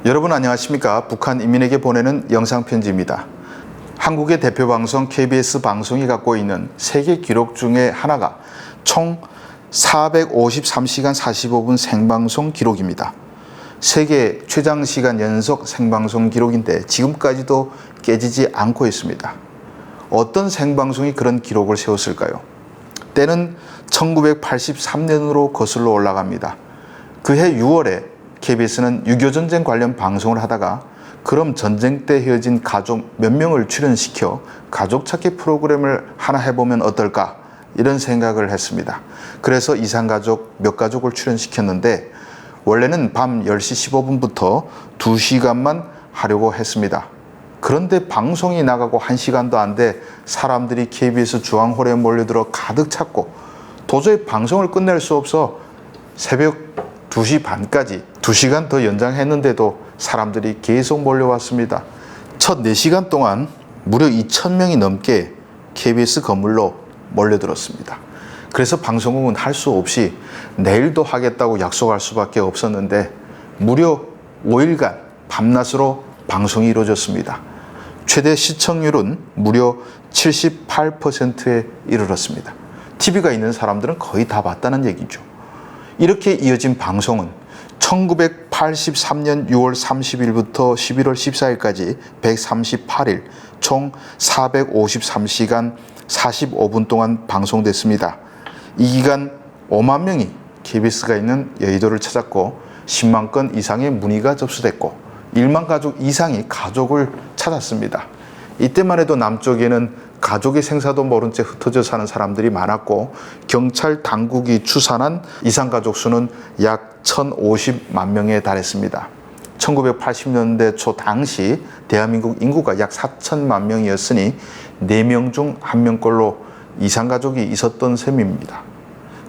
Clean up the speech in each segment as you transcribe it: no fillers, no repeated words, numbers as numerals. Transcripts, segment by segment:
여러분 안녕하십니까? 북한 인민에게 보내는 영상편지입니다. 한국의 대표 방송 KBS 방송이 갖고 있는 세계 기록 중에 하나가 총 453시간 45분 생방송 기록입니다. 세계 최장시간 연속 생방송 기록인데 지금까지도 깨지지 않고 있습니다. 어떤 생방송이 그런 기록을 세웠을까요? 때는 1983년으로 거슬러 올라갑니다. 그해 6월에 KBS는 6.25 전쟁 관련 방송을 하다가 그럼 전쟁 때 헤어진 가족 몇 명을 출연시켜 가족 찾기 프로그램을 하나 해보면 어떨까 이런 생각을 했습니다. 그래서 이산가족 몇 가족을 출연시켰는데 원래는 밤 10시 15분부터 2시간만 하려고 했습니다. 그런데 방송이 나가고 1시간도 안 돼 사람들이 KBS 주황홀에 몰려들어 가득 찼고 도저히 방송을 끝낼 수 없어 새벽 2시 반까지 2시간 더 연장했는데도 사람들이 계속 몰려왔습니다. 첫 4시간 동안 무려 2,000명이 넘게 KBS 건물로 몰려들었습니다. 그래서 방송국은 할 수 없이 내일도 하겠다고 약속할 수밖에 없었는데 무려 5일간 밤낮으로 방송이 이루어졌습니다. 최대 시청률은 무려 78%에 이르렀습니다. TV가 있는 사람들은 거의 다 봤다는 얘기죠. 이렇게 이어진 방송은 1983년 6월 30일부터 11월 14일까지 138일 총 453시간 45분 동안 방송됐습니다. 이 기간 5만 명이 KBS가 있는 여의도를 찾았고 10만 건 이상의 문의가 접수됐고 1만 가족 이상이 가족을 찾았습니다. 이때만 해도 남쪽에는 가족의 생사도 모른 채 흩어져 사는 사람들이 많았고 경찰 당국이 추산한 이산가족 수는 약 1,050만 명에 달했습니다. 1980년대 초 당시 대한민국 인구가 약 4천만 명이었으니 4명 중 1명꼴로 이산가족이 있었던 셈입니다.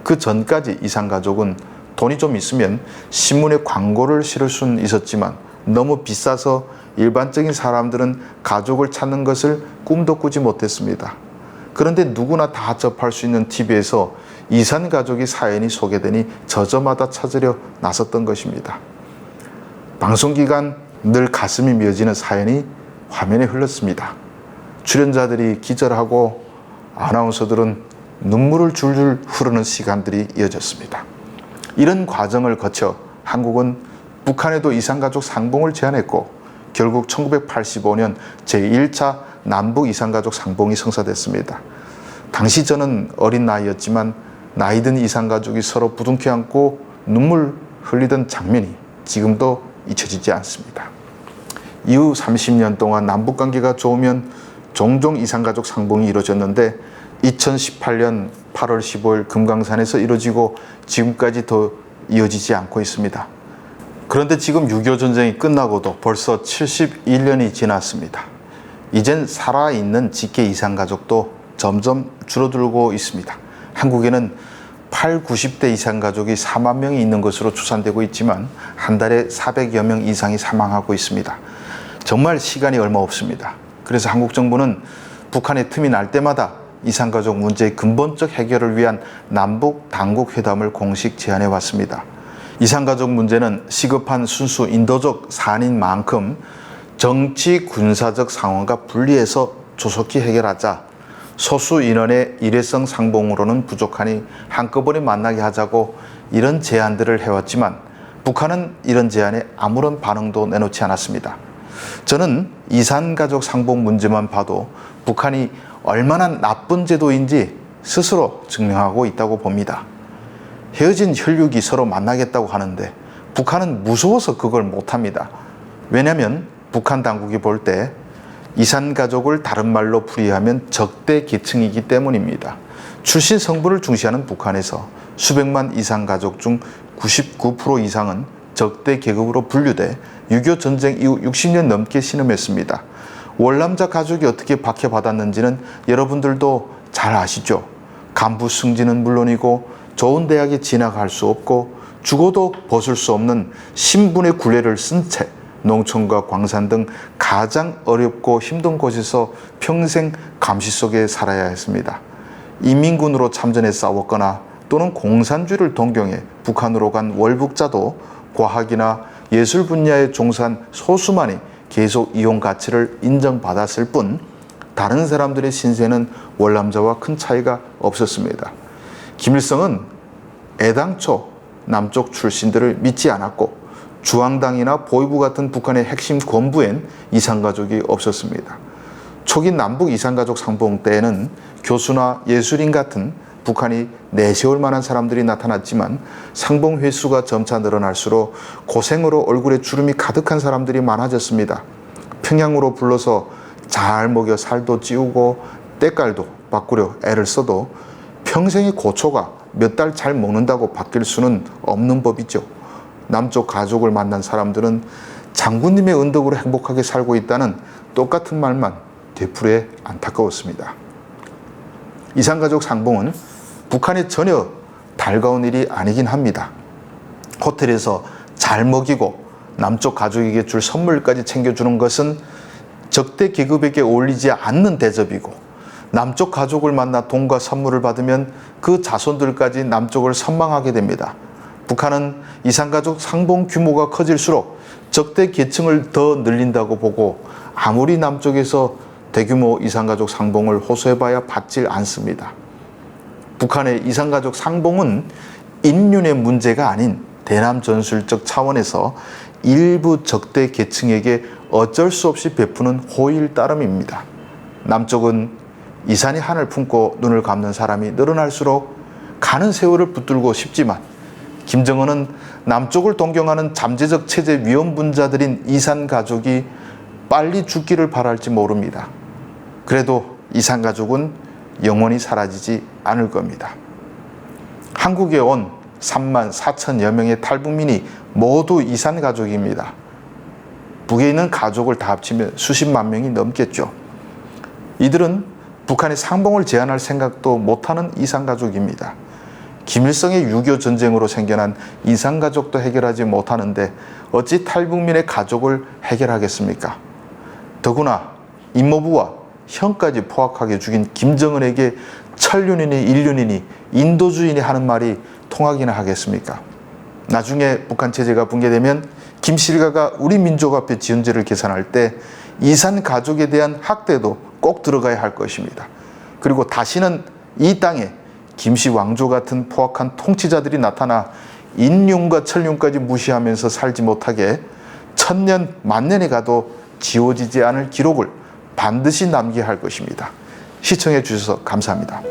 그 전까지 이산가족은 돈이 좀 있으면 신문에 광고를 실을 수는 있었지만 너무 비싸서 일반적인 사람들은 가족을 찾는 것을 꿈도 꾸지 못했습니다. 그런데 누구나 다 접할 수 있는 TV에서 이산가족의 사연이 소개되니 저저마다 찾으려 나섰던 것입니다. 방송기간 늘 가슴이 미어지는 사연이 화면에 흘렀습니다. 출연자들이 기절하고 아나운서들은 눈물을 줄줄 흐르는 시간들이 이어졌습니다. 이런 과정을 거쳐 한국은 북한에도 이산가족 상봉을 제안했고 결국 1985년 제1차 남북 이산가족 상봉이 성사됐습니다. 당시 저는 어린 나이였지만 나이든 이산가족이 서로 부둥켜 안고 눈물 흘리던 장면이 지금도 잊혀지지 않습니다. 이후 30년 동안 남북관계가 좋으면 종종 이산가족 상봉이 이루어졌는데 2018년 8월 15일 금강산에서 이루어지고 지금까지 더 이어지지 않고 있습니다. 그런데 지금 6.25 전쟁이 끝나고도 벌써 71년이 지났습니다. 이젠 살아있는 직계 이산가족도 점점 줄어들고 있습니다. 한국에는 8, 90대 이산가족이 4만 명이 있는 것으로 추산되고 있지만 한 달에 400여 명 이상이 사망하고 있습니다. 정말 시간이 얼마 없습니다. 그래서 한국 정부는 북한의 틈이 날 때마다 이산가족 문제의 근본적 해결을 위한 남북 당국 회담을 공식 제안해 왔습니다. 이산가족 문제는 시급한 순수 인도적 사안인 만큼 정치 군사적 상황과 분리해서 조속히 해결하자 소수 인원의 일회성 상봉으로는 부족하니 한꺼번에 만나게 하자고 이런 제안들을 해왔지만 북한은 이런 제안에 아무런 반응도 내놓지 않았습니다. 저는 이산가족 상봉 문제만 봐도 북한이 얼마나 나쁜 제도인지 스스로 증명하고 있다고 봅니다. 헤어진 혈육이 서로 만나겠다고 하는데 북한은 무서워서 그걸 못합니다. 왜냐하면 북한 당국이 볼 때 이산가족을 다른 말로 풀이하면 적대 계층이기 때문입니다. 출신 성분을 중시하는 북한에서 수백만 이산가족 중 99% 이상은 적대 계급으로 분류돼 6.25 전쟁 이후 60년 넘게 신음했습니다. 월남자 가족이 어떻게 박해받았는지는 여러분들도 잘 아시죠? 간부 승진은 물론이고 좋은 대학에 진학할 수 없고 죽어도 벗을 수 없는 신분의 굴레를 쓴 채 농촌과 광산 등 가장 어렵고 힘든 곳에서 평생 감시 속에 살아야 했습니다. 인민군으로 참전해 싸웠거나 또는 공산주의를 동경해 북한으로 간 월북자도 과학이나 예술 분야에 종사한 소수만이 계속 이용 가치를 인정받았을 뿐 다른 사람들의 신세는 월남자와 큰 차이가 없었습니다. 김일성은 애당초 남쪽 출신들을 믿지 않았고 주황당이나 보위부 같은 북한의 핵심 권부엔 이산가족이 없었습니다. 초기 남북 이산가족 상봉 때에는 교수나 예술인 같은 북한이 내세울 만한 사람들이 나타났지만 상봉 횟수가 점차 늘어날수록 고생으로 얼굴에 주름이 가득한 사람들이 많아졌습니다. 평양으로 불러서 잘 먹여 살도 찌우고 때깔도 바꾸려 애를 써도 평생의 고초가 몇 달 잘 먹는다고 바뀔 수는 없는 법이죠. 남쪽 가족을 만난 사람들은 장군님의 은덕으로 행복하게 살고 있다는 똑같은 말만 되풀이해 안타까웠습니다. 이산가족 상봉은 북한에 전혀 달가운 일이 아니긴 합니다. 호텔에서 잘 먹이고 남쪽 가족에게 줄 선물까지 챙겨주는 것은 적대 계급에게 어울리지 않는 대접이고 남쪽 가족을 만나 돈과 선물을 받으면 그 자손들까지 남쪽을 선망하게 됩니다. 북한은 이산가족 상봉 규모가 커질수록 적대 계층을 더 늘린다고 보고 아무리 남쪽에서 대규모 이산가족 상봉을 호소해봐야 받질 않습니다. 북한의 이산가족 상봉은 인륜의 문제가 아닌 대남 전술적 차원에서 일부 적대 계층에게 어쩔 수 없이 베푸는 호의 따름입니다. 남쪽은 이산이 한을 품고 눈을 감는 사람이 늘어날수록 가는 세월을 붙들고 싶지만 김정은은 남쪽을 동경하는 잠재적 체제 위험분자들인 이산가족이 빨리 죽기를 바랄지 모릅니다. 그래도 이산가족은 영원히 사라지지 않을 겁니다. 한국에 온 3만 4천여 명의 탈북민이 모두 이산가족입니다. 북에 있는 가족을 다 합치면 수십만 명이 넘겠죠. 이들은 북한의 상봉을 제한할 생각도 못하는 이산가족입니다. 김일성의 6.25 전쟁으로 생겨난 이산가족도 해결하지 못하는데 어찌 탈북민의 가족을 해결하겠습니까? 더구나 임모부와 형까지 포악하게 죽인 김정은에게 천륜이니 인륜이니 인도주의니 하는 말이 통하기나 하겠습니까? 나중에 북한 체제가 붕괴되면 김실가가 우리 민족 앞에 지은 죄를 계산할 때 이산 가족에 대한 학대도 꼭 들어가야 할 것입니다. 그리고 다시는 이 땅에 김씨 왕조 같은 포악한 통치자들이 나타나 인륜과 천륜까지 무시하면서 살지 못하게 천년 만년이 가도 지워지지 않을 기록을 반드시 남겨야 할 것입니다. 시청해 주셔서 감사합니다.